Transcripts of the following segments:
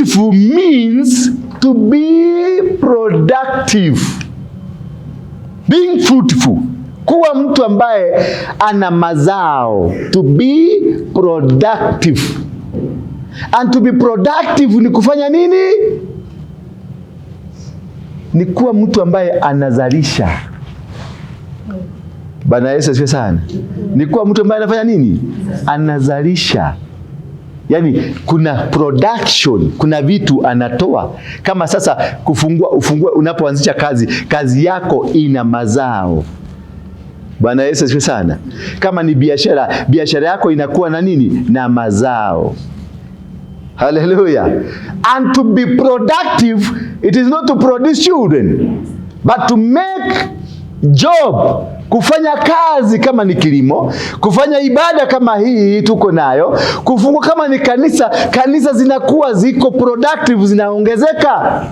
fruitful means to be productive. Being fruitful, kuwa mtu ambaye ana mazao. To be productive. And to be productive ni kufanya nini? Ni kuwa mtu ambaye anazalisha. Bwana Yesu asifiwe sana. Ni kuwa mtu ambaye anafanya nini? Anazalisha. Yaani kuna production, kuna vitu anatoa. Kama sasa ufungue unapoanzisha kazi yako ina mazao. Bwana Yesu asifiwe sana. Kama ni biashara yako inakuwa na nini? Na mazao. Hallelujah. And to be productive, it is not to produce children, but to make job. Kufanya kazi kama ni kilimo, kufanya ibada kama hii tuko nayo, kufungua kama ni kanisa zinakuwa ziko productive, zinaongezeka.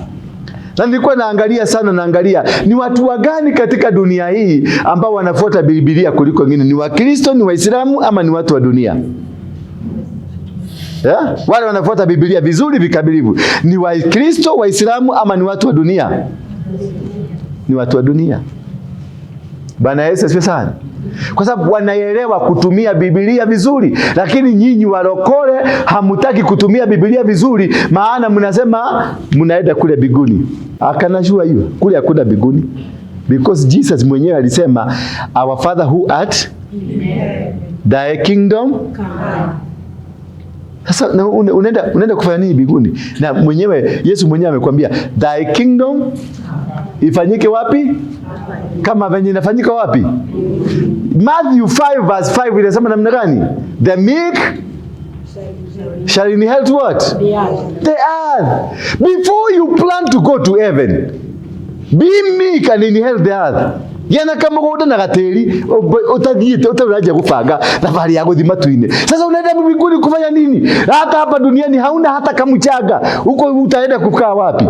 Na nilikuwa naangalia ni watu wagani katika dunia hii ambao wanafuata Biblia kuliko wengine. Ni Wakristo, ni Waislamu ama ni watu wa dunia? Yeah? Wale wanafuata Biblia vizuri vikabilivu ni Wakristo, Waislamu ama ni watu wa dunia? Ni watu wa dunia. Bwana Yesu asifiwe sana. Kwa sababu wanaelewa kutumia Biblia vizuri, lakini nyinyi walokole hamutaki kutumia Biblia vizuri, maana mnasema mnaenda kule biguni. Akanajua hiyo kule hakuna biguni, because Jesus mwenyewe alisema our Father who art thy kingdom come. Sasa unaenda kufanya nini biguni? Na Yesu mwenyewe amekwambia thy kingdom ifanyike wapi? Kama venye inafanyika wapi? Matthew 5 verse 5 inasema namna gani? The meek shall inherit what? The earth. Before you plan to go to heaven, be meek and inherit the earth. Yana kama goda na gateri utaraje kupanga safari yako matuine. Sasa unaenda mbinguni kufanya nini? Hata hapa duniani hauna hata kamchaga. Huko utaenda kukaa wapi?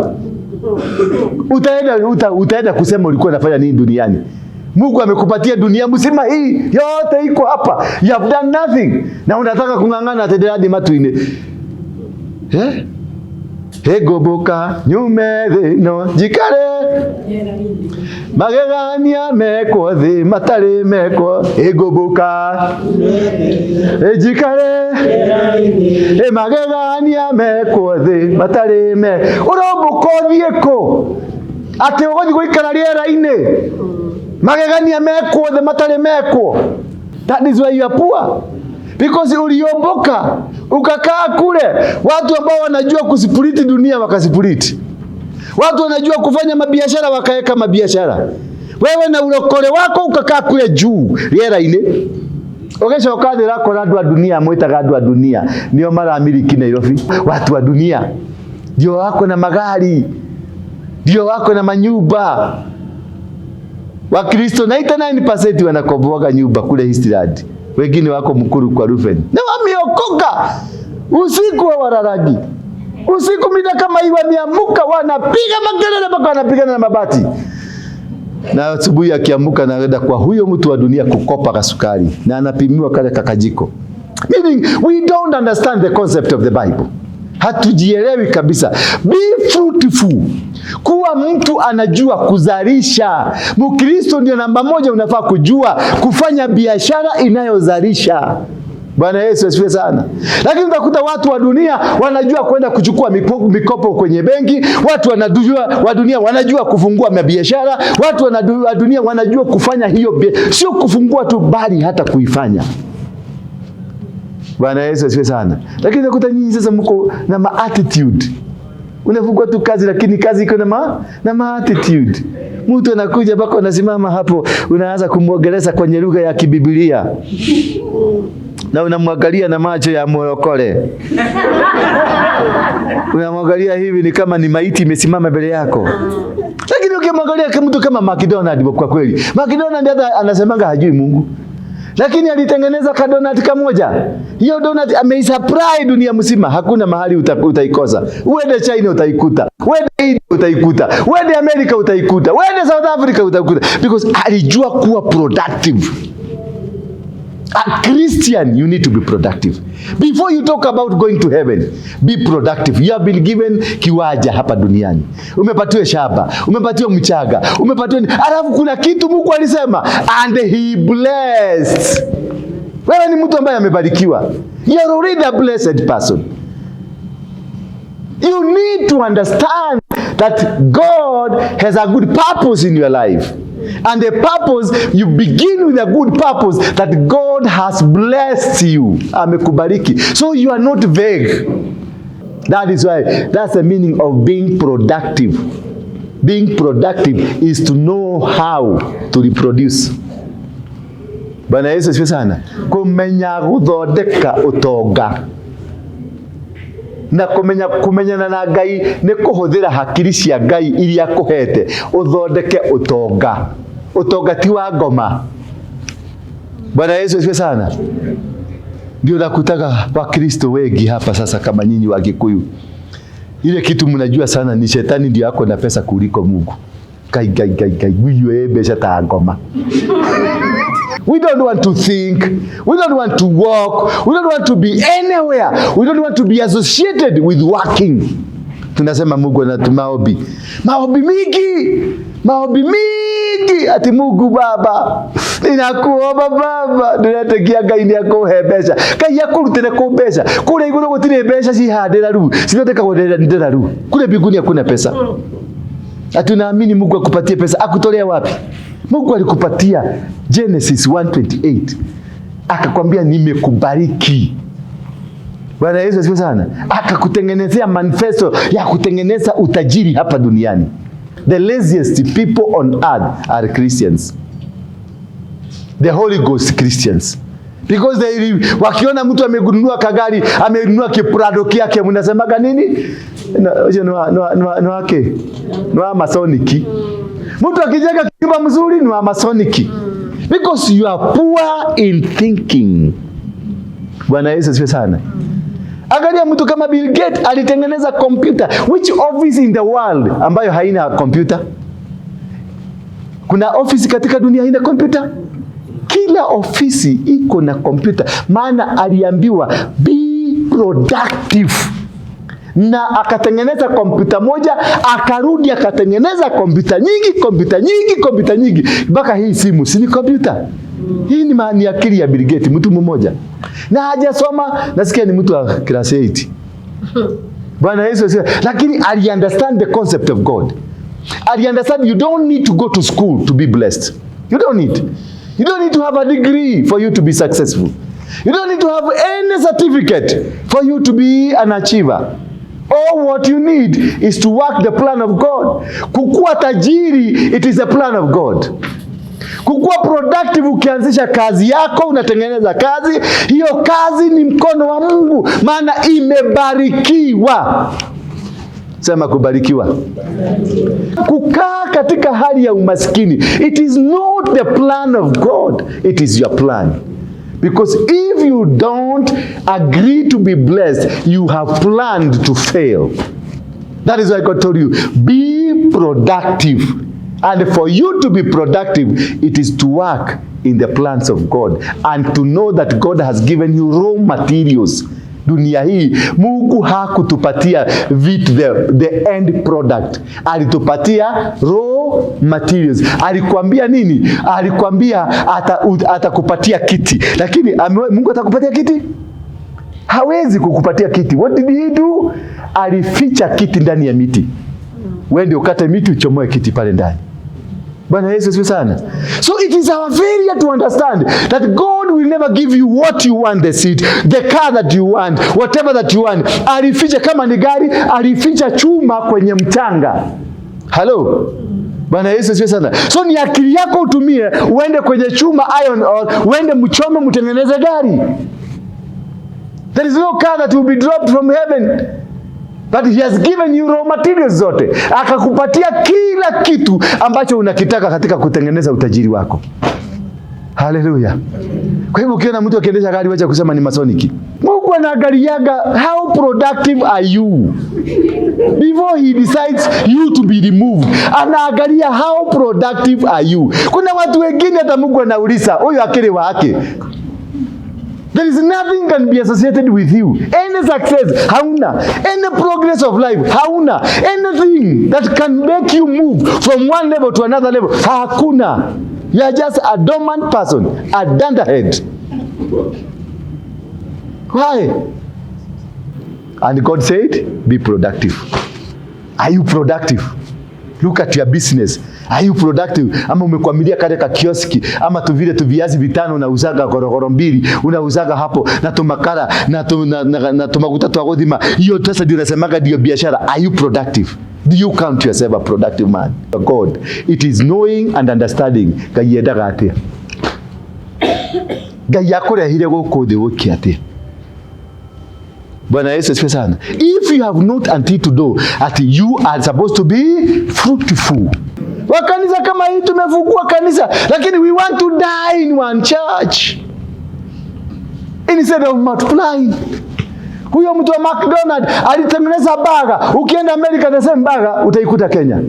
Utaenda kusema ulikuwa unafanya nini duniani? Mungu amekupatia dunia mzima hii yote iko hapa. You have done nothing. Na unataka kungangana hadi matuine. Egoboka nyume no jikare magegania meko the matare meko egoboka ejikare magegania meko the matare me urombuko thieko ate ugothi guikara riera ine magegania meko the matare meko. That is why you are poor. Because uliomboka ukakaa kule. Watu ambao wanajua kusipuliti dunia wakasipuliti. Watu wanajua kufanya mabiashara wakaeka mabiashara. Wewe na ulokole wako ukakaa kule juu riera ine. Okesha wakati lako watu wa dunia mwita watu wa dunia. Ndio mara Amerika Nairobi. Watu wa dunia ndio wako na magari, ndio wako na manyumba. Wakristo 99% wanakomboa nyumba kule Eastland. Wengine wako mkuru kwa Rufen. Na wameokoka. Usiku wa wararagi. Usiku mida kama hii wameamuka wanapiga makelele mpaka wanapigana na mabati. Na asubuhi akiamuka anaenda kwa huyo mtu wa dunia kukopa kasukari na anapimiwa kale kakajiko. Meaning we don't understand the concept of the Bible. Hatujielewi kabisa. Be fruitful. Kuwa mtu anajua kuzalisha. Mkristo ndio namba moja unafaa kujua kufanya biashara inayozalisha. Bwana Yesu asifiwe sana. Lakini utakuta watu wa dunia wanajua kwenda kuchukua mikopo kwenye benki, watu wa dunia wanajua kufungua biashara, watu wa dunia wanajua kufanya hiyo sio kufungua tu bali hata kuifanya. Bwana Yesu asifiwe sana. Lakini utakuta nyinyi sasa mko na attitude. Unafungua tu kazi lakini kazi iko na attitude. Mtu anakuja bako anasimama hapo unaanza kumwogeleza kwenye lugha ya kibiblia. Na unamwangalia na macho ya morokole. Unamwangalia hivi ni kama ni maiti imesimama mbele yako. Lakini ukimwangalia kama mtu kama McDonald kwa kweli. McDonald hata anasemanga hajui Mungu. Lakini alitengeneza kadonati kamoja. Hiyo donati ameisurprise dunia mzima. Hakuna mahali utaikosa. Uende China utaikuta. Uende India utaikuta. Uende Amerika utaikuta. Uende South Africa utaikuta. Because alijua kuwa productive. A Christian, you need to be productive. Before you talk about going to heaven, be productive. You have been given kiwaja hapa duniani. Umepatiwa shamba, umepatiwa mchaga, umepatiwa... Alafu kuna kitu Mungu alisema, and he blessed. Wewe ni mtu ambaye amebarikiwa. You are already a blessed person. You need to understand that God has a good purpose in your life. And the purpose, you begin with a good purpose that God has blessed you. Amekubariki. So you are not vague. That is why, that's the meaning of being productive. Being productive is to know how to reproduce. Bwana Yesu asifiwe sana. Kumenya guthondeka utonga. Na kumenyana na Ngai ni kuhuthira hakiri cia Ngai iria kuhete uthondeke utonga. Utonga ti wa ngoma. Bwana Yesu asifiwe sana. Ndio nakutaka wa Kristo wengi hapa sasa kama nyinyi wa Gikuyu. Ile kitu mnajua sana ni shetani ndio yako na pesa kuliko Mungu. Gai huyo besha ta ngoma. We don't want to think. We don't want to walk. We don't want to be anywhere. We don't want to be associated with working. Tunasema Mungu na maombi. Maombi mingi. Maombi mingi. Ati Mungu Baba. Ninakuomba Baba. Ninatekia Ngai ni akuhe mbeca. Ngai akurutire ku mbeca. Kule iguru gutire mbeca cihandira ru. Sinataka kudera ru. Kule mbinguni hakuna pesa. Atunaamini Mungu akupatie pesa. Akutolea wapi? Mungu alikupatia Genesis 1:28. Akakwambia nimekubariki. Bwana Yesu asifiwe sana. Akakutengenezea manifesto ya kutengeneza utajiri hapa duniani. The laziest people on earth are Christians. The Holy Ghost Christians. Because they, wakiona mtu amenunua kagari, amenunua kiprado yake, mnasemaga nini? No Masoniki. Mtu akijenga kiba mzuri ni wa Masoniki. Because you are poor in thinking. Bwana Yesu asifiwe sana. Angalia mtu kama Bill Gates alitengeneza computer. Which office in the world ambayo haina computer? Kuna office katika dunia haina computer? Kila ofisi iko na computer. Maana aliambiwa be productive. Na akatengeneza kompyuta moja, akarudi akatengeneza kompyuta nyingi, mpaka hii simu si ni kompyuta. Hii ni maana ya akili ya Bill Gates, mtu mmoja. Na hajasoma, nasikia ni mtu wa class 8. Bwana Yesu asifiwe. Lakini ali understand the concept of God. Ali understand you don't need to go to school to be blessed. You don't need. You don't need to have a degree for you to be successful. You don't need to have any certificate for you to be an achiever. All what you need is to work the plan of God. Kukua tajiri, it is a plan of God. Kukua productive, ukianzisha kazi yako, unatengeneza kazi, hiyo kazi ni mkono wa Mungu, maana imebarikiwa. Sema kubarikiwa. Kukaa katika hali ya umaskini, it is not the plan of God, it is your plan. Because if you don't agree to be blessed, you have planned to fail. That is why God told you, be productive. And for you to be productive, it is to work in the plans of God. And to know that God has given you raw materials. Dunia hii, Mungu hakutupatia vitu, the end product. Alitupatia raw materials. Alikwambia nini? Alikwambia atakupatia kiti. Lakini Mungu atakupatia kiti? Hawezi kukupatia kiti. What did he do? Alificha kiti ndani ya miti. Wende ukate miti uchomoe kiti pale ndani. Bwana Yesu asifiwe sana. So it is our failure to understand that God will never give you what you want, the seat, the car that you want, whatever that you want. Alificha kama ni gari, alificha chuma kwenye mchanga. Hello? Bwana Yesu asifiwe sana. So ni akili yako utumie, uende kwenye chuma iron ore, uende mchome mtengeneze gari. There is no car that will be dropped from heaven. But he has given you raw materials zote. Akakupatia kila kitu ambacho unakitaka katika kutengeneza utajiri wako. Hallelujah. Kwa hivyo ukiona mtu akiendesha gari wacha kusema ni Masoniki. Mungu anaangaliaga how productive are you before he decides you to be removed. Anaangalia how productive are you. Kuna watu wengine hata Mungu anauliza huyu akili wake. There is nothing can be associated with you. Any success, hauna. Any progress of life, hauna. Anything that can make you move from one level to another level, hakuna. You are just a dormant person, a dunderhead. Why? And God said, be productive. Are you productive? Look at your business. Are you productive? Ama umekwamilia kale ka kioski, ama tuvile tuviazi vitano unauzaga gorogoro mbili, unauzaga hapo na tumakara na tumaguta twa godima. Hiyo sasa ndio unasemaga ndio biashara. Are you productive? Do you count yourself a productive man? God, it is knowing and understanding. Gayendaga atia. Gayakore hile goko de woki atia. Bwana Yesu asifiwe sana. If you have not until to do that, you are supposed to be fruitful. Wakanisa kama hii tumefungua kanisa, lakini we want to die in one church instead of multiplying. Huyo mtu wa McDonald alitengeneza burger. Ukienda America the same burger utaikuta Kenya.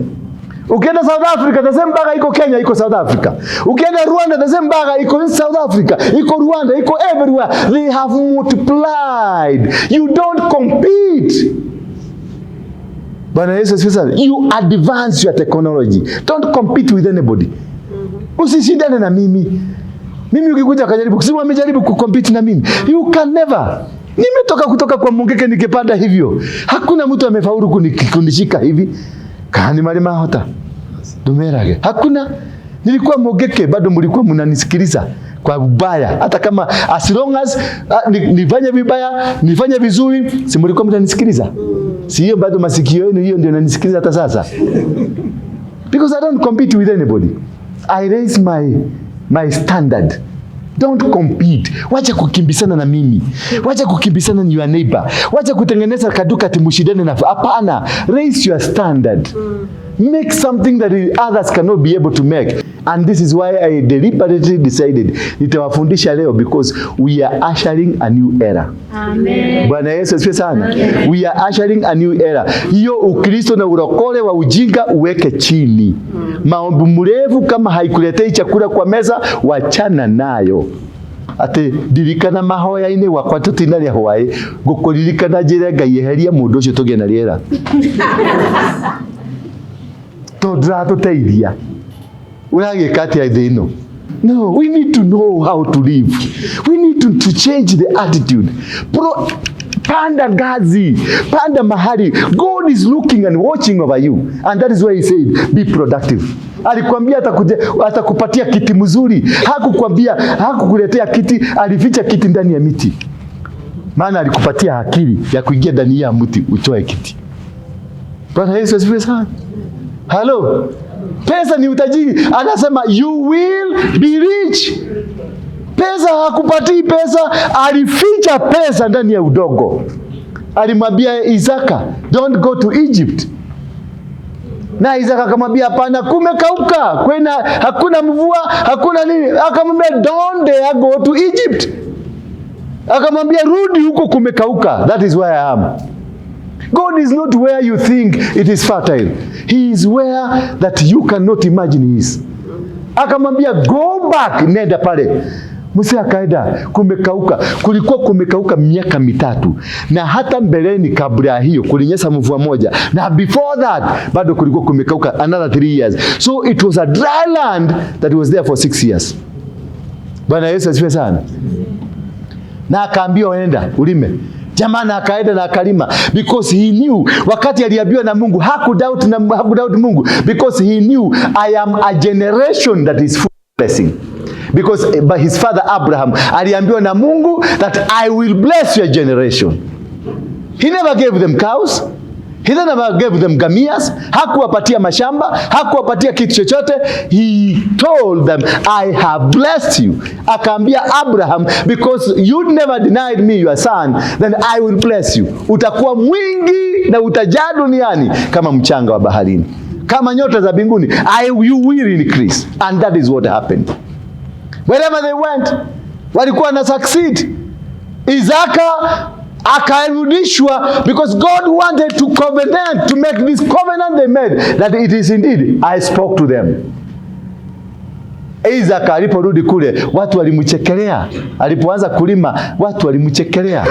Ukienda South Africa the same burger iko Kenya, iko South Africa. Ukienda Rwanda the same burger iko in South Africa, iko Rwanda, iko everywhere. They have multiplied. You don't compete. Bwana Yesu asifiwe sana. You advance your technology. Don't compete with anybody. Usishindane na mimi. Mimi ukikuja kujaribu kusema amejaribu kucompete na mimi. You can never. Nimetoka kutoka kwa Mungeke nikipanda hivyo. Hakuna mtu amefaulu kunishika hivi. Kani mali mahota. Dumerage. Hakuna. Nilikuwa Mungeke bado mlikuwa mnanisikiliza kwa ubaya. Hata kama as long as nifanye vibaya, nifanye vizuri, si mlikuwa mnanisikiliza. Si hiyo bado masikio yenu hiyo ndio inanisikiliza hata sasa. Because I don't compete with anybody. I raise my standard. Don't compete. Wacha kukimbisana na mimi. Wacha kukimbisana na your neighbor. Wacha kutengeneza kaduka timushidane na hapana. Raise your standard. Make something that others cannot be able to make. And this is why I deliberately decided nitawafundisha leo, because we are ushering a new era. Amen. Bwana Yesu asifiwe sana. We are ushering a new era. Hiyo Ukristo na urokole wa ujinga uweke chini. Maombi mrefu kama haikuletei chakula kwa meza, wachana nayo. Ate dirikana mahoya ine wakwa tutinari hwae gukuririkana njire Ngai eheria mundu ucio tugie na riera. Todra tuteithia. Uragika atia thino. No, we need to know how to live. We need to change the attitude. Panda gazi, panda mahali. God is looking and watching over you. And that is why he said, be productive. Alikwambia atakupatia kiti mzuri. Hakukwambia, hakukuletea kiti, alificha kiti ndani ya miti. Maana alikupatia akili ya kuingia ndani ya mti utoe kiti. Bwana Yesu asifiwe sana. Hello. Pesa ni utajiri. Anasema you will be rich. Pesa hakupatii pesa, alificha pesa ndani ya udongo. Alimwambia Isaka, don't go to Egypt. Na Isaka akamwambia hapana, kumekauka, kwena hakuna mvua, hakuna nini. Akamwambia don't dare go to Egypt. Akamwambia rudi huko kumekauka. That is where I am. God is not where you think it is fertile. He is where that you cannot imagine he is. Akamwambia go back, nenda pale. Musa akaenda, kumekauka. Kulikuwa kumekauka miaka 3. Na hata mbeleni kabla hiyo kulinyesha mvua moja. Na before that bado kulikuwa kumekauka another 3 years. So it was a dry land that was there for 6 years. Bwana Yesu asifiwe sana. Na akaambiwa enda ulime. Jamani akaenda na akalima, because he knew wakati aliambiwa na Mungu hakudoubt Mungu, because he knew I am a generation that is full of blessing. Because by his father Abraham aliambiwa na Mungu that I will bless your generation. He never gave them cows. He never gave them gamias. Hakuwapatia mashamba, hakuwapatia kitu chochote. He told them, I have blessed you. Akaambia Abraham, because you never denied me your son, then I will bless you. Utakuwa mwingi na utajaa duniani kama mchanga wa baharini, kama nyota za mbinguni. You will increase. And that is what happened. Wherever they went, walikuwa na succeed. Isaka akarudishwa, because God wanted to covenant, to make this covenant they made, that it is indeed I spoke to them. Isaac aliporudi kule, watu walimchekelea. Alipoanza kulima, watu walimchekelea.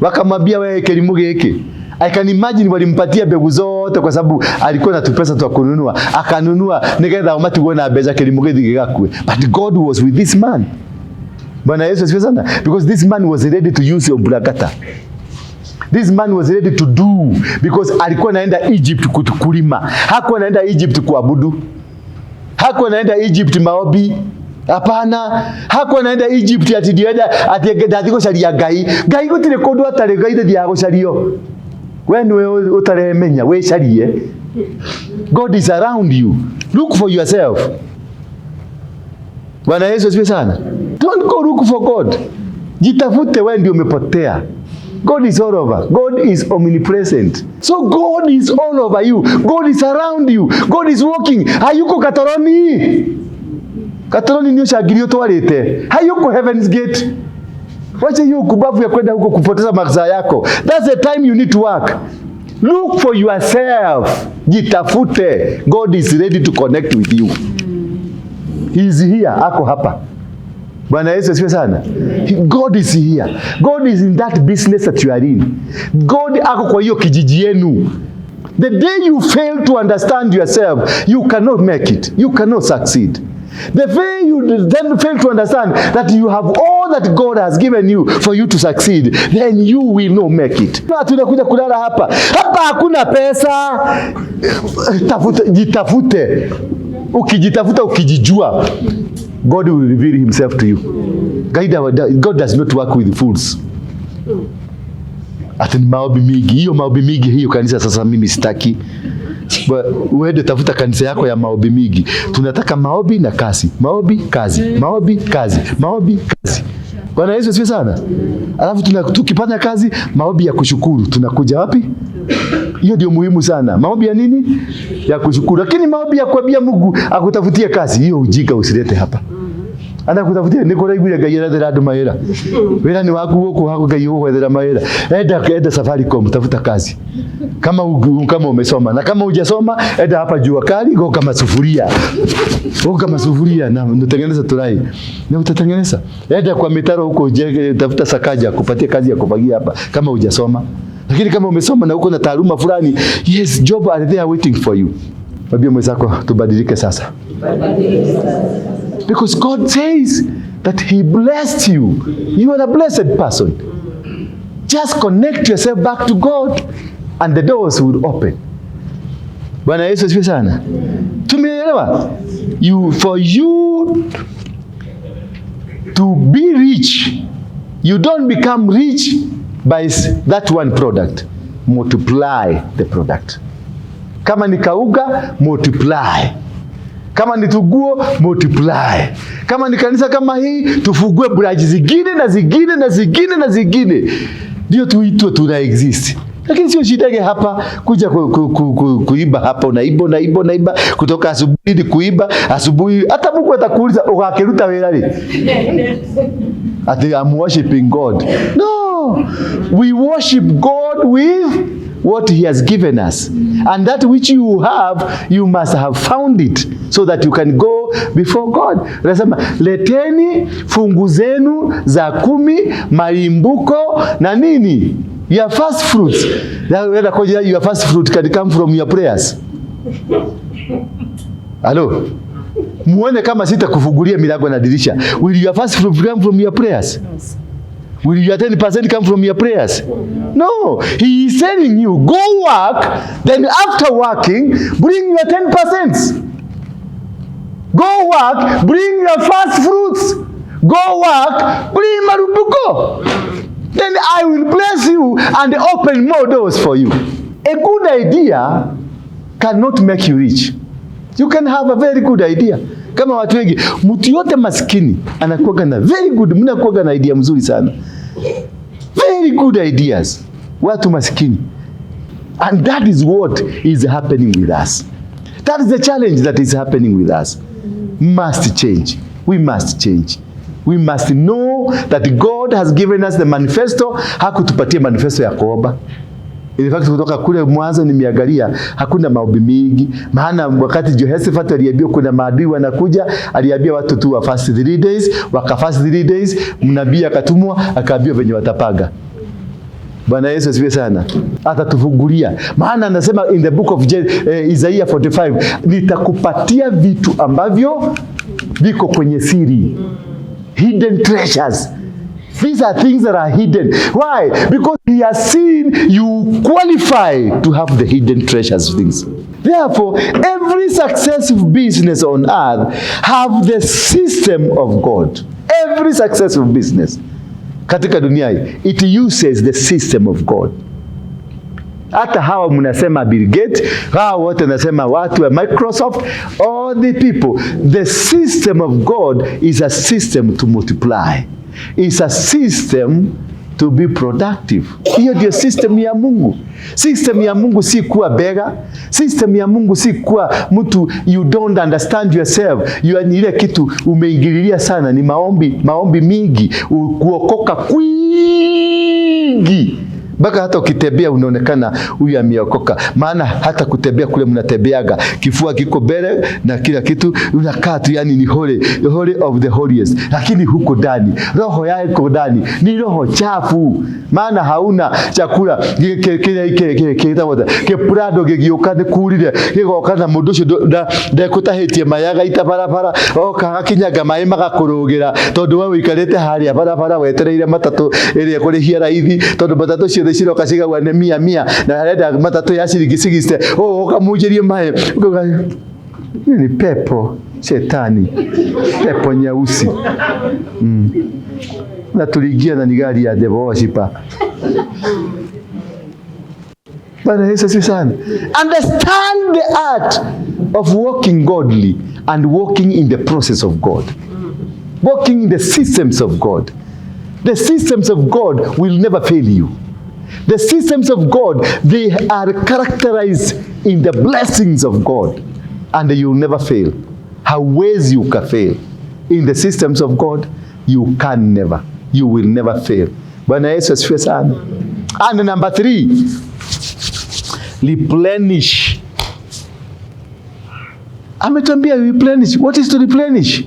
Wakamwambia, wewe kilimo hiki. I can imagine walimpatia mbegu zote kwa sababu alikuwa na pesa tu kununua. Akanunua nikaenda umati kuona beza kilimo hiki gigakue. But God was with this man. Bwana Yesu asifiwe sana. Because this man was ready to use Obragata. This man was ready to do, because alikuwa naenda Egypt kulima. Hakuwa naenda Egypt kuabudu. Hakuwa naenda Egypt maombi. Hapana. Hakuwa naenda Egypt ati dienda ati ndathigo caria Ngai. Ngai gutire kundu atari Ngai ndia gucario. We niwe utaremenya we carie. God is around you. Look for yourself. Bwana Yesu asifiwe sana. Don't go look for God. Jitafute, wewe ndio umepotea. God is all over. God is omnipresent. So God is all over you. God is around you. God is walking. Hayuko Katoroni. Katoroni ndio shagirio twarite. Hayuko Heaven's Gate. Wacha hiyo kubavu ya kwenda huko kupoteza masaa yako. That's the time you need to work. Look for yourself. Jitafute. God is ready to connect with you. He is here. Ako hapa. Bwana Yesu asifiwe sana. God is here. God is in that business that you are in. God ako kwa hiyo kijiji yenu. The day you fail to understand yourself, you cannot make it. You cannot succeed. The day you then fail to understand that you have all that God has given you for you to succeed, then you will not make it. Na tunakuja kulala hapa. Hapa hakuna pesa. Jitafute. Ukijitafuta, ukijijua, God will reveal himself to you. God does not work with fools. Ati ni maombi mingi. Hiyo maombi mingi hiyo kanisa sasa mimi sitaki. Uende tafuta kanisa yako ya maombi mingi. Tunataka maombi na kazi. Maombi, kazi. Maombi, kazi. Maombi, kazi. Bwana Yesu asifiwe sana. Alafu tukipata kazi, maombi ya kushukuru. Tunakuja wapi? Hiyo ndio muhimu sana. Maombi ya nini? Ya kushukuru. Lakini maombi ya kuambia Mungu akutafutie kazi, hiyo ujinga usilete hapa. Anakutafutia niko raiguya Ngai arathera andu mawira. Wira ni waku guku hako Ngai ukwethera mawira. Enda Safaricom tafuta kazi. Kama umesoma na kama hujasoma, enda hapa Jua Kali go kama sufuria. Kama sufuria na unatengeneza turai. Na utatengeneza. Enda kwa mitaro huko tafuta Sakaja kupatia kazi ya kufagia hapa kama hujasoma. Lakini kama umesoma na uko na taaluma fulani, yes, job are there waiting for you. Mwambie mwenzako tubadilike sasa. Because God says that he blessed you. You are a blessed person. Just connect yourself back to God and the doors will open. Bwana Yesu asifiwe sana. Tumeelewa? For you to be rich, you don't become rich by that one product. Multiply the product. Kama ni kauga, multiply. Kama ni tuguo, multiply. Kama ni kanisa kama hii, tufugue branch zingine na zingine na zingine na zingine. Ndio tuitwe tuna exist. Lakini sio shidage hapa kuja kuiba hapa, unaiba kutoka asubuhi kuiba asubuhi. Hata Mungu atakuuliza ukakeruta werari. Ati I'm worshiping God. No. We worship God with what he has given us. And that which you have, you must have found it so that you can go before God. Nasema, leteni fungu zenu za 10, malimbuko na nini? Your first fruits. Your first fruit can come from your prayers. Hello? Muone kama sitakufungulia milango na dirisha. Will your first fruit come from your prayers? Yes. Will your 10% come from your prayers? No. He is telling you, go work, then after working, bring your 10%. Go work, bring your first fruits. Go work, bring marubuko. Then I will bless you and open more doors for you. A good idea cannot make you rich. You can have a very good idea. Kama watu wengi, mtu yote maskini anakuwa na very good, mnakuwa na idea mzuri sana. Very good ideas. Watu maskini. And that is what is happening with us. That is the challenge that is happening with us. Must change. We must change. We must know that God has given us the manifesto. Hakutupatia manifesto ya kuomba. In fact kutoka kule mwanzo nimeangalia hakuna maombi mingi, maana wakati Jehoshaphat aliambiwa kuna maadui wanakuja, aliambia watu tu wa fast 3 days, wakafast 3 days, mnabii akatumwa akaambiwa venye watapaga. Bwana Yesu asifiwe sana. Atatufungulia. Maana anasema in the book of Isaiah 45, nitakupatia vitu ambavyo viko kwenye siri. Hidden treasures. These are things that are hidden. Why? Because he has seen you qualify to have the hidden treasures things. Therefore, every successful business on earth have the system of God. Every successful business katika dunia hii, it uses the system of God. Hata hawa mnasema Bill Gates, hawa wote nasema watu wa Microsoft, all the people, the system of God is a system to multiply. It's a system to be productive. Hiyo ndio system ya Mungu. System ya Mungu si kuwa bega. System ya Mungu si kuwa mtu you don't understand yourself. Ni ile kitu umeingililia sana, ni maombi mingi, kuokoka kwingi. Baka hata ukitembea unaonekana huyu ameokoka. Maana hata kutembea kule mnatembeaga, kifua kiko mbele na kila kitu, unakaa tu yani ni holy of the holiest. Lakini huko ndani, roho yako ndani ni roho chafu. Maana hauna chakula prado gigiukane kurire gigokana mundu cio ndekutahitie mayaga itabarabara kagakinyaga mai magakurugira tondu we wikarite haria barabara wetereire matatu iria kurihia raithi tondu matatu cio thiciro kacigagwa ne 100 na arenda matatu ya ciringi 60 ukamunjirie mai. Hiyo ni pepo shetani, pepo nyeusi. Na tuliingia na gari ya Devoshipa. Bwana Yesu asifiwe sana. Understand the art of walking godly and walking in the process of God. Walking in the systems of God. The systems of God will never fail you. The systems of God, they are characterized in the blessings of God, and you will never fail. Hauwezi ukafail. In the systems of God, you can never. You will never fail. Bwana Yesu asifiwe sana. And number 3, replenish. Ametuambia replenish. What is to replenish?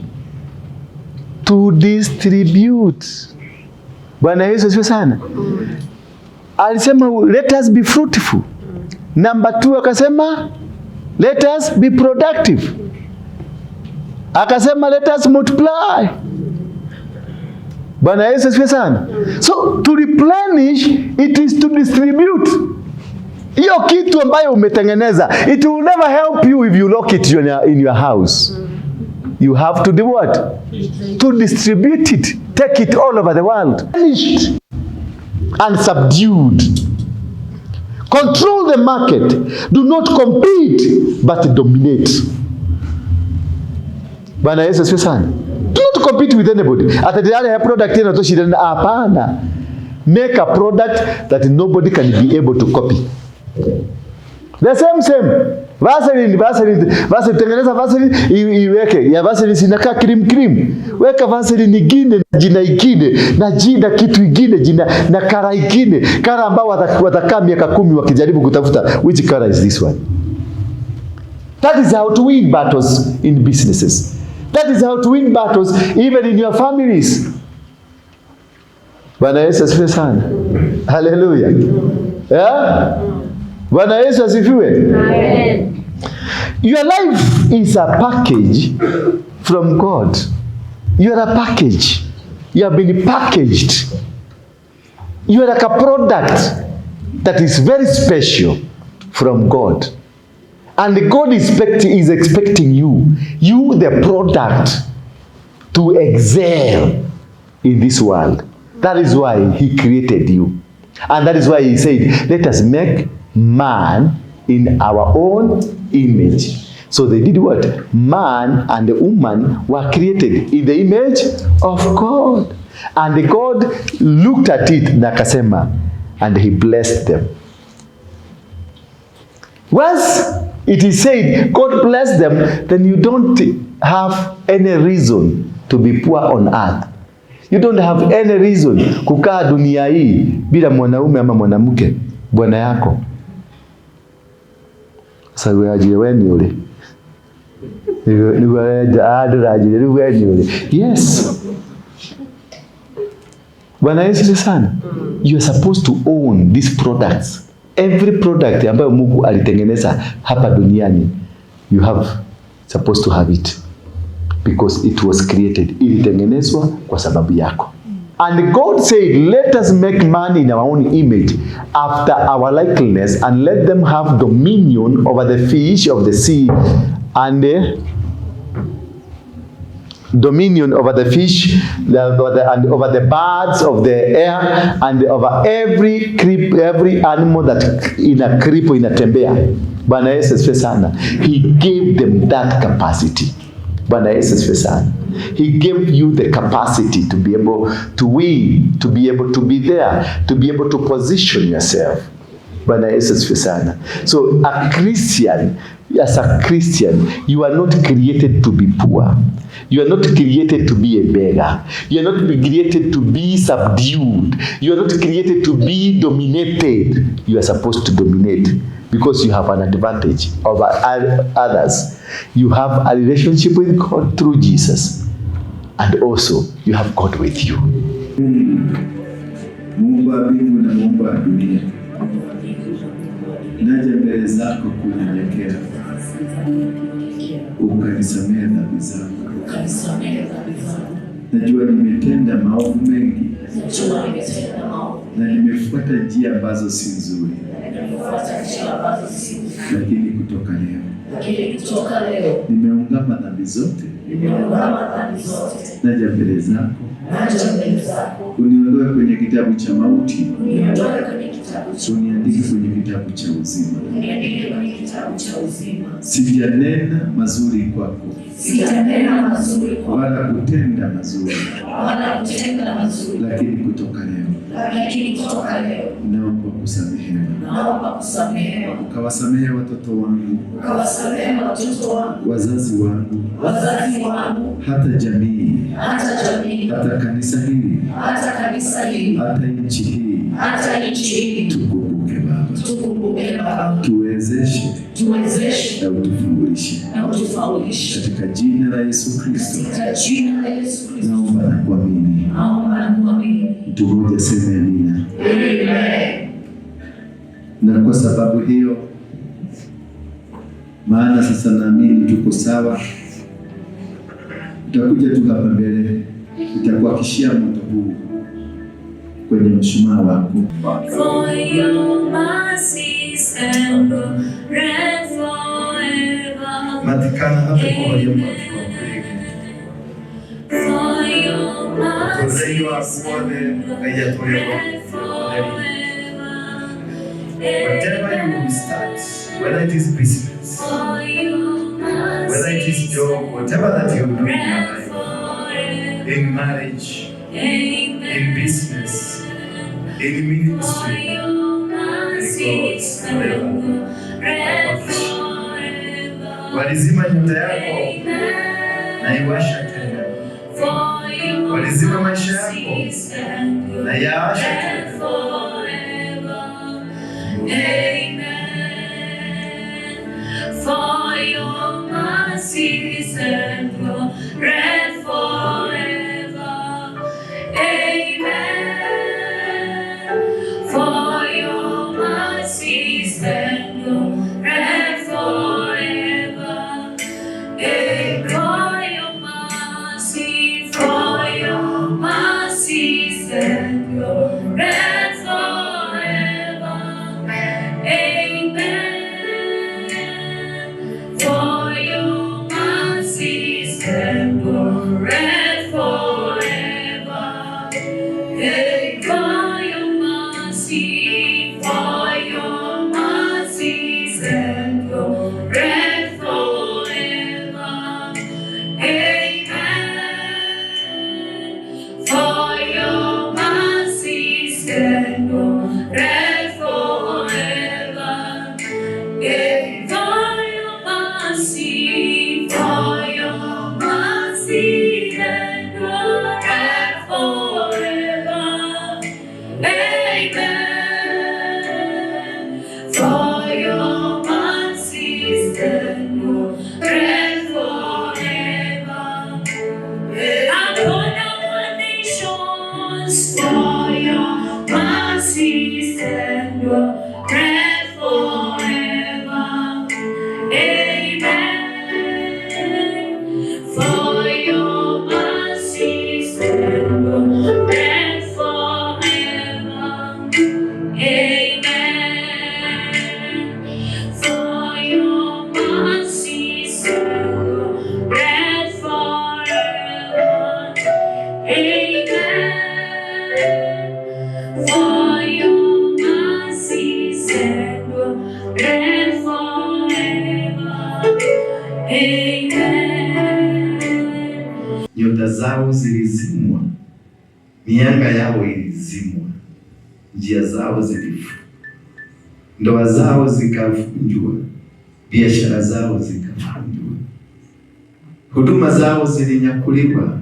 To distribute. Bwana Yesu asifiwe sana. Alisema let us be fruitful. Number 2 akasema let us be productive. Akasema let us multiply. Bwana Yesu asifiwe sana. So to replenish, it is to distribute. Hiyo kitu ambayo umetengeneza, it will never help you if you lock it in your house. You have to do what? To distribute it. Take it all over the world. Finished and subdued. Control the market. Do not compete, but dominate. Bwana Yesu asifiwe sana. Do not compete with anybody. Atadilale ya product yana toshidana, hapana. Make a product that nobody can be able to copy. The same. Vaseline, tengeneza Vaseline iweke. Ya Vaseline sinaka cream. Weka Vaseline nyingine, jina ingine, na jina kitu ingine, jina na kara ingine. Kara ambao watakaa miaka 10 wakijaribu kutafuta which color is this one. That is how to win battles in businesses. That is how to win battles even in your families. Bwana Yesu asifiwe sana. Hallelujah. Yeah? Bwana Yesu asifiwe. Amen. Your life is a package from God. You are a package. You have been packaged. You are like a product that is very special from God. And God is expecting you, the product, to excel in this world. That is why He created you. And that is why He said, let us make man in our own image. So they did what? Man and the woman were created in the image of God. And God looked at it, nakasema, and He blessed them. Once it is said, God bless them, then you don't have any reason to be poor on earth. You don't have any reason kukaa dunia hii bila mwanaume ama mwanamke, bwana yako. Sasa wewe ni ule. Yes. Bwana Yesu sana. You are supposed to own these products. Every product ambayo Mungu alitengeneza hapa duniani, you have supposed to have it because it was created. Ilitengenezwa kwa sababu yako. And God said, let us make man in our own image, after our likeness, and let them have dominion over the fish of the sea, and dominion over the fish, and over the birds of the air, and over every animal that inatembea. Bwana Yesu asifiwe sana. He gave them that capacity. Bwana Yesu asifiwe sana. He gave you the capacity to be able to win, to be able to be there, to be able to position yourself. Bwana Yesu asifiwe sana. So a Christian, as a Christian, you are not created to be poor. You are not created to be a beggar. You are not created to be subdued. You are not created to be dominated. You are supposed to dominate because you have an advantage over others. You have a relationship with God through Jesus. And also, you have God with you. Mungu wa mbingu na Mungu wa dunia, naja mbele zako kunyenyekea, ukanisamehe dhambi zangu. Najua nimetenda maovu mengi na nimefuata njia ambazo si nzuri, lakini kutoka leo nimeungama dhambi zote. Naja mbele zako, uniondoe kwenye kitabu cha mauti, uniandike kwenye kitabu cha uzima. Sijanena mazuri kwako, wala kutenda mazuri, lakini kutoka leo naomba kusamehewa. Ukawasamehe watoto wangu, wazazi wangu, hata jamii, hata kanisa hili, hata nchi hii. Tukumbuke Baba, tuwezeshe na utufungulishe katika jina la Yesu Kristo. Naomba na kuamini. Mtu mmoja sema amina. Na kwa sababu hiyo, maana sasa naamini tuko sawa, utakuja tu hapa mbele, utakuhakishia moto huu kwenye mshumaa wako. For your mercies endure forever. Matikana hapo kwa hiyo For your mercies endure forever. Whatever you will start, whether it is business, whether it is job, whatever that you do in your life, in marriage, in business, in ministry, may God forever. Walizima nyota yako na iwasha tena. Walizima maisha yako na yaasha tena. Amen. For your mercies endure forever. Amen. For your mercies endure forever. For your mercy, for your mercies endure forever. for your mercies endure forever. Amen. For your mercies endure forever. Amen. For your mercies endure forever. Amen. For your mercies endure forever. Amen. Nyota zao zilizimwa, mianga yao ilizimwa, njia zao zilifungwa, ndoa zao zikavunjwa, biashara zao zikavunjwa, huduma zao zilinyakuliwa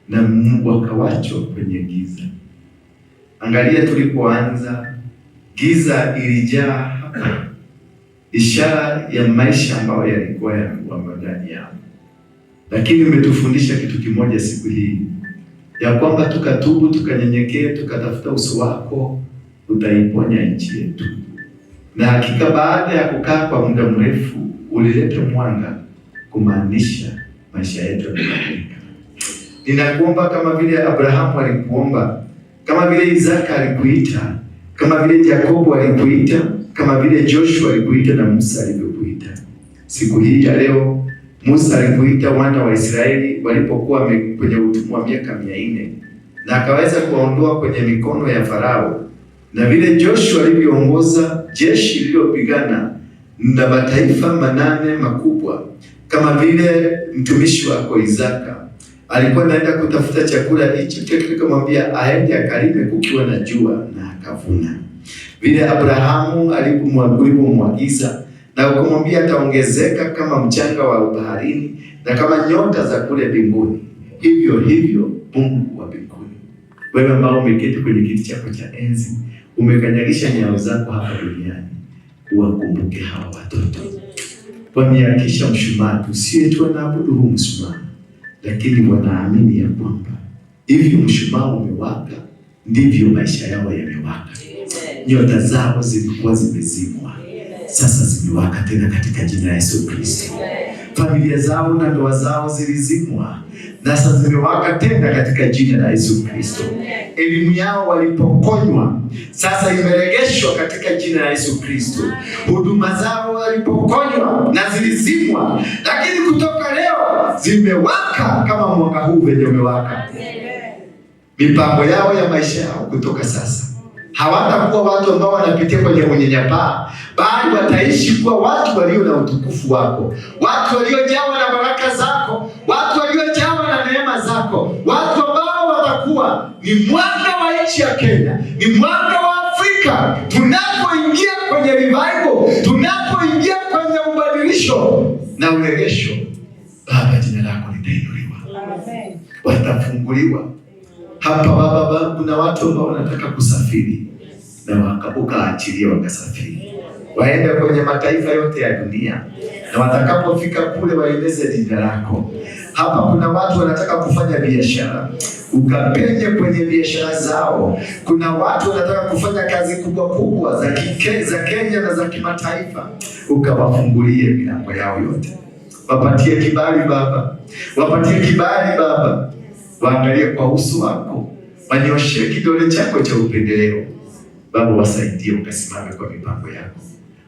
na Mungu akawachwa kwenye giza. Angalia, tulipoanza giza ilijaa hapa, ishara ya maisha ambayo yalikuwa yamekuwa ndani yao. Lakini umetufundisha kitu kimoja siku hii, ya kwamba tukatubu, tukanyenyekee, tukatafuta uso wako, utaiponya nchi yetu. Na hakika baada ya kukaa kwa muda mrefu ulileta mwanga, kumaanisha maisha yetu yamebadilika. Ninakuomba kama vile Abrahamu alikuomba, kama vile Isaka alikuita, kama vile Yakobo alikuita, kama vile Joshua alikuita na Musa alivyokuita. Siku hii ya leo Musa alikuita wana wa Israeli walipokuwa kwenye utumwa wa miaka 400 na akaweza kuwaondoa kwenye mikono ya Farao, na vile Joshua alivyoongoza jeshi lililopigana na mataifa 8 makubwa, kama vile mtumishi wako Isaka alikuwa anaenda kutafuta chakula hicho, tukamwambia aende akalime kukiwa na jua na akavuna. Vile Abrahamu alipomwagiza na ukamwambia ataongezeka kama mchanga wa baharini na kama nyota za kule mbinguni, hivyo hivyo Mungu wa mbinguni, wewe ambao umeketi kwenye kiti chako cha enzi, umekanyagisha nyayo zako hapa duniani, uwakumbuke hawa watoto. Wameakisha mshumaa, sio tu wanaabudu huu mshumaa, lakini wanaamini ya kwamba hivyo mshumaa umewaka ndivyo maisha yao yamewaka. Nyota zao zilikuwa zimezimwa, sasa zimewaka tena katika jina la Yesu Kristo. Familia zao na ndoa zao zilizimwa, na sasa zimewaka tena katika jina la Yesu Kristo. Elimu yao walipokonywa, sasa imeregeshwa katika jina la Yesu Kristo. Huduma zao walipokonywa na zilizimwa, lakini kutoka leo zimewaka kama mwaka huu venye umewaka. Mipango yao ya maisha yao kutoka sasa hawatakuwa watu ambao wanapitia kwenye unyanyapaa, bali wataishi kuwa watu walio na utukufu wako, watu waliojawa na baraka zako, watu waliojawa na neema zako, watu ambao watakuwa ni mwanga wa nchi ya Kenya, ni mwanga wa Afrika. Tunapoingia kwenye revival, tunapoingia kwenye ubadilisho na urejesho, Baba, jina lako litainuliwa, watafunguliwa. Hapa Baba, kuna watu ambao wanataka kusafiri na ukaachilia wakasafiri, waende kwenye mataifa yote ya dunia, na watakapofika kule waeleze jina lako. Hapa kuna watu wanataka kufanya biashara, ukapenye kwenye biashara zao. Kuna watu wanataka kufanya kazi kubwa kubwa za Kenya na za kimataifa, ukawafungulie milango yao yote. Wapatie kibali Baba, wapatie kibali Baba. Waangalie kwa uso wako, wanyoshe kidole chako cha upendeleo Baba. Wasaidie ukasimame kwa mipango yako,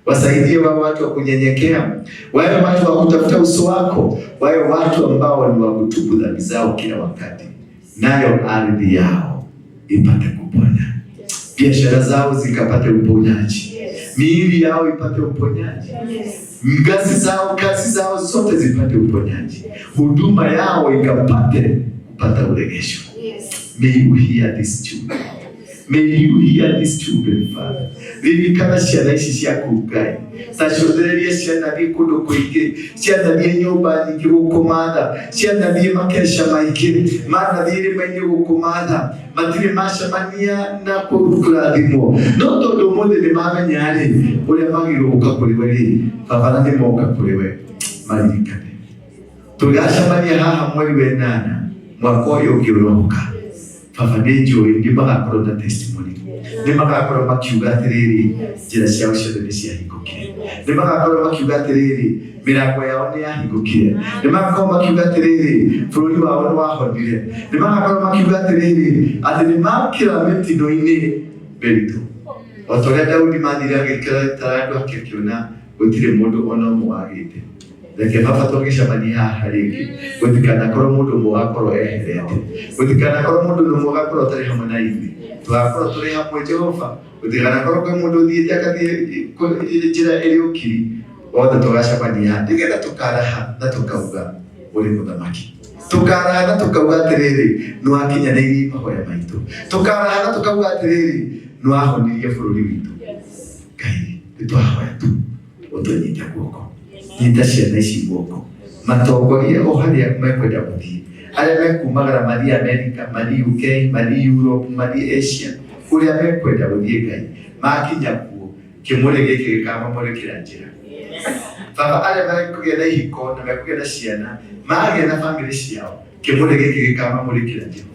wasaidie wao watu wa kunyenyekea, wale watu wa kutafuta uso wako, wale watu ambao ni wa kutubu dhambi zao kila wakati, nayo ardhi yao ipate kuponya, biashara zao zikapate uponyaji, miili yao ipate uponyaji, kazi zao zote zipate uponyaji, huduma yao ikapate kupata urejesho. May you hear this children. May you hear these children, Father. Ririkana ciana ici ciaku Ngai, ta cionererie ciana thiĩ kũndũ kũingĩ, ciana thiĩ nyũmba nyingĩ gũkũmatha, ciana thiĩ makesha maingĩ, mana thiĩ irĩma-inĩ gũkũmatha, matirĩ macemania na kũrathimwo, no tondũ ũmũthĩ nĩ mamenya-rĩ ũrĩa magĩrĩirwo gũka kũrĩ we-rĩ, Baba, na nĩ moka kũrĩ we, maririkane. Tũgacemania haha mweri wa 8 mwaka ũyũ ũngĩ ũroka, baba nĩ njũĩ nĩ magakorwo na testimony, nĩ magakorwo makiuga atĩrĩrĩ njĩra ciao ciothe nĩ ciahingũkire, nĩ magakorwo makiuga atĩrĩrĩ mĩrango yao nĩ yahingũkire, nĩ magakorwo makiuga atĩrĩrĩ bũrũri wao nĩ wahonire, nĩ magakorwo makiuga atĩrĩrĩ atĩ nĩ makĩra mĩtino-inĩ mĩritũ. O ta ũrĩa Daudi mathire agĩkĩra tarandũ akĩona gũtirĩ mũndũ ona ũmwe wagĩte. Reke baba tũgĩcemania haha rĩngĩ gũtikanakorwo mũndũ ũmwe wakorwo eherete, gũtikanakorwo mũndũ ũmwe wagakorwo ũtarĩ hamwe na ithuĩ, tũgakorwo tũrĩ hamwe Jehova, gũtikanakorwo kwĩ mũndũ ũthiĩte agathiĩ njĩra ĩrĩ ũkiri, othe tũgacemania nĩgetha tũkaraha na tũkauga ũrĩ mũthamaki, tũkaraha na tũkauga atĩrĩrĩ nĩ wakinyanĩirie mahoya maitũ, tũkaraha na tũkauga atĩrĩrĩ nĩ wahonirie bũrũri witũ. Ngai nĩ twahoya tu ũtũnyite guoko, nyita ciana ici guoko, matongorie o harĩa mekwenda gũthiĩ, arĩa mekumagara mathiĩ Amerika, mathiĩ UK, mathiĩ Europe, mathiĩ Asia, kũrĩa mekwenda gũthiĩ Ngai makinya kuo kĩmũrĩ gĩkĩ gĩkamamũrĩkĩra njĩra. Baba arĩa mekũgĩa na ihiko na mekũgĩa na ciana magĩa na bamĩrĩ ciao kĩmũrĩ gĩkĩ gĩkamamũrĩkĩra njĩra.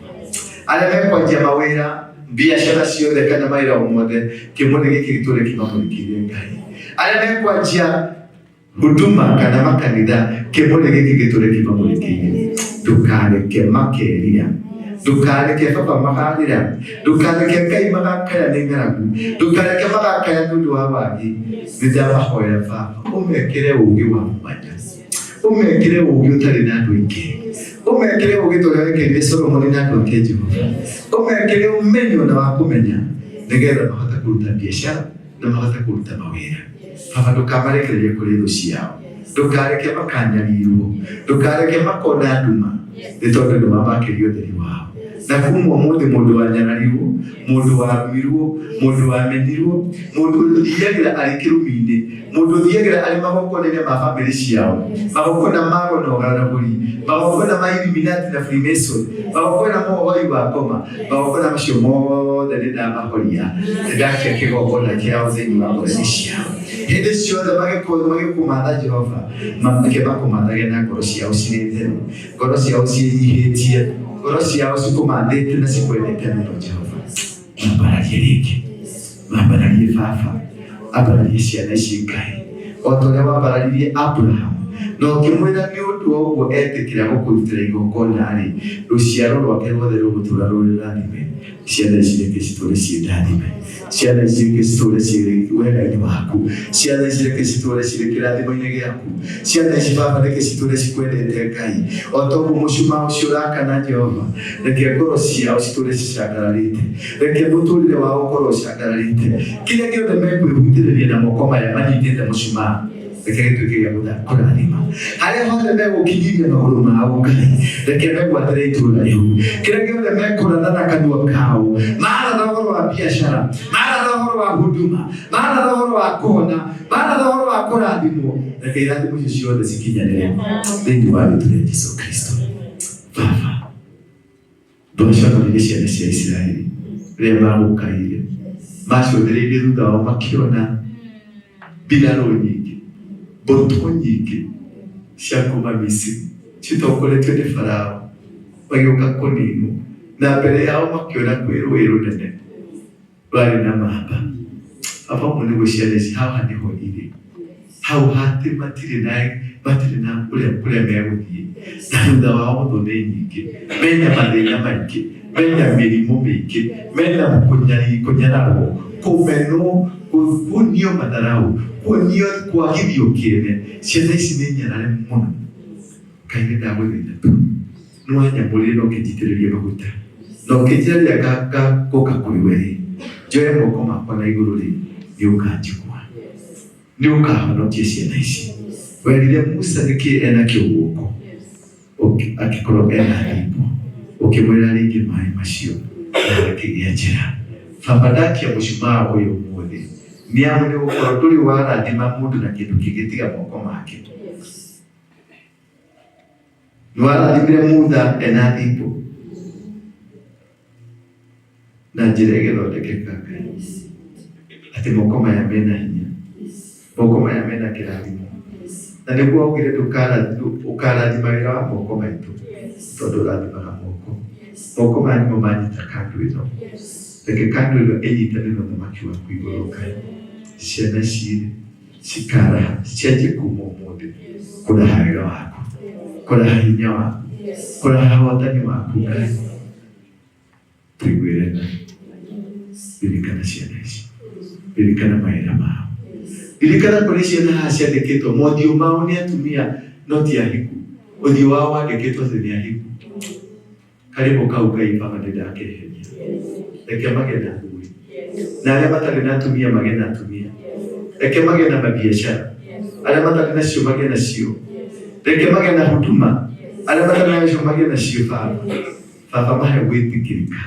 Arĩa mekwanjia mawĩra biacara ciothe kana mawĩra o mothe kĩmũrĩ gĩkĩ gĩtũre kĩmamũrĩkĩire Ngai. Arĩa mekwanjia huduma kana makanitha kĩmũrĩ gĩkĩ gĩtũre kĩmamũrĩkĩire. Ndũkareke makeria, ndũkareke baba makarĩra, ndũkareke Ngai magakaya nĩ ng'aragu, ndũkareke magakaya nĩ ũndũ wa wagi. Nĩndamahoera baba ũmekĩre ũũgĩ wa mwanya, ũmekĩre ũũgĩ ũtarĩ na andũ aingĩ, ũmekĩre ũũgĩ ta ũrĩa wekĩrire Solomoni na andũ ake Jehova, ũmekĩre ũmenyo na wa kũmenya nĩgetha mahote kũruta biacara na mahote kũruta mawĩra. Baba ndũkamarekererie kũrĩ thũ ciao, ndũkareke makanyarirwo, ndũkareke makona nduma nĩ tondũ nĩ mamakĩrio ũtheri wao. Na kuma ũmũthĩ mũndũ wanyararirwo, mũndũ warumirwo, mũndũ wamenirwo, mũndũ ũthiagĩra arĩ kĩrumi-inĩ, mũndũ ũthiagĩra arĩ magongona-inĩ ma bamĩrĩ ciao, magongona ma gona ũgaragũri, magongona ma Illuminati na Freemason, magongona ma ũhoi wa ngoma, magongona macio mothe nĩndamahoria, nĩndakia kĩgongona kĩao thĩinĩ wa ngoro ciao. Hĩndĩ ciothe magĩkũmatha Jehova, makĩmakũmathage na ngoro ciao cirĩ theru, ngoro ciao ciĩnyihĩtie, ngoro ciao cikũmathĩte na cikwendete mũno Jehova. Mambararie rĩngĩ, mambararie baba, ambararie ciana ici Ngai, o ta ũrĩa wambararirie Abraham na ũkĩmwĩra nĩ ũndũ wa ũguo etĩkĩra gũkũrutĩra igongona-rĩ, rũciaro rwake ruothe rũgũtũũra rũrĩ rathime. Ciana ici reke citũũre ciĩ ndathime, ciana ici reke citũũre ciĩ wega-inĩ waku, ciana ici reke citũũre cirĩ kĩrathimo-inĩ gĩaku, ciana ici baba reke citũũre cikwendete Ngai, o ta ũguo mũcumaa ũcio ũrakana Jehova, reke ngoro ciao citũũre cicangararĩte, reke mũtũũrĩre wao ũkorwo ũcangararĩte, kĩrĩa gĩothe mekwĩhutĩrĩria na moko maya manyitĩte mũcumaa reke gĩtuĩke gĩa kũrathima, harĩa hothe megũkinyĩria magũrũ mao Ngai, reke megwatĩre itũũra rĩu, kĩrĩa gĩothe mekũratha na kanua kao, maratha ũhoro wa biacara, maratha ũhoro wa huduma, maratha ũhoro wa kũhona, maratha ũhoro wa kũrathimwo, reke irathimo icio ciothe cikinyanĩre thĩinĩ wa rĩĩtwa rĩa Jesũ Kristo. Baba ndwaconorire ciana cia Isiraeli rĩrĩa magũkaire, macothereirie thutha wao makĩona mbirarũ nyingĩ, mbũtũ nyingĩ cia kuma Misiri citongoretio nĩ Farao magĩũka kũninwo, na mbere yao makĩona kwĩ rũĩ rũnene rwarĩ na mamba. Baba mũnĩguo ciana ici haha nĩho irĩ, hau hatĩ matirĩ na kũrĩa megũthiĩ, na thutha wao thũ nĩ nyingĩ, mena mathĩna maingĩ, mena mĩrimũ mĩingĩ, mena kũnyararwo, kũmenwo, kuonio matharaũ, kuonio kwagithio kĩene. Ciana ici nĩ nyarare mũno. Ngai nĩndagũthaitha tu nĩwanyamũrĩre na ũkĩnjitĩrĩrie maguta na ũkĩnjĩra rĩrĩa ngũka kũrĩ we, njoe moko makwa na igũrũ-rĩ, nĩũkanjigua, nĩũkahonokia ciana ici. Werire Musa nĩkĩ enakĩo guoko angĩkorwo ena thimbũ, ũkĩmwĩra rĩngĩ maĩ macio na akĩgĩa njĩra. Baba ndakia mũcumaa ũyũ ũmũthĩ, nĩamu nĩgũkorwo ndũrĩ warathima mũndũ na kĩndũ kĩngĩ tiga moko make. Nĩwarathimire Musa ena thimbũ na njĩra ĩgĩthondekeka Ngai, atĩ moko maya mena hinya, moko maya mena kĩrathimo, na nĩguo augire ũkarathima wĩra wa moko maitũ tondũ ũrathimaga moko. moko manyu manyita kando ino reke kando ino enyitane na thamaki waku iguru Ngai ciana ciri cikara cianjie kuma ũmũthĩ kũraha wĩra waku, kũraha hinya waku, kũraha wotani waku Ngai. Tũiguĩre Ngai, ririkana ciana ici, ririkana mawĩra mao, ririkana kũrĩ ciana haha ciandĩkĩtwo mothiũ mao nĩ atumia no ti ahiku, ũthiũ wao wandĩkĩtwo atĩ nĩ ahiku. Karibu kau Ngai Baba ndĩndakehenia, reke magĩe na thuri, na arĩa matarĩ na atumia magĩe na atumia, reke magĩe na mabiacara, arĩa matarĩ nacio magĩe nacio, reke magĩe na huduma, arĩa matarĩ nacio magĩe nacio Baba. Baba mahe gwĩtĩkĩrĩka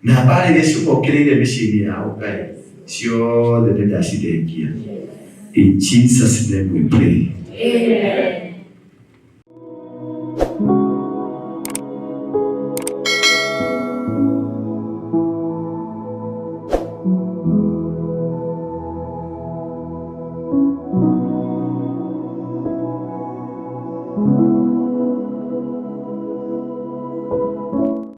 na mbara iria cimokĩrĩire mĩciĩ-inĩ yao Ngai ciothe ndĩndacithengia. In Jesus' name we pray. Amen.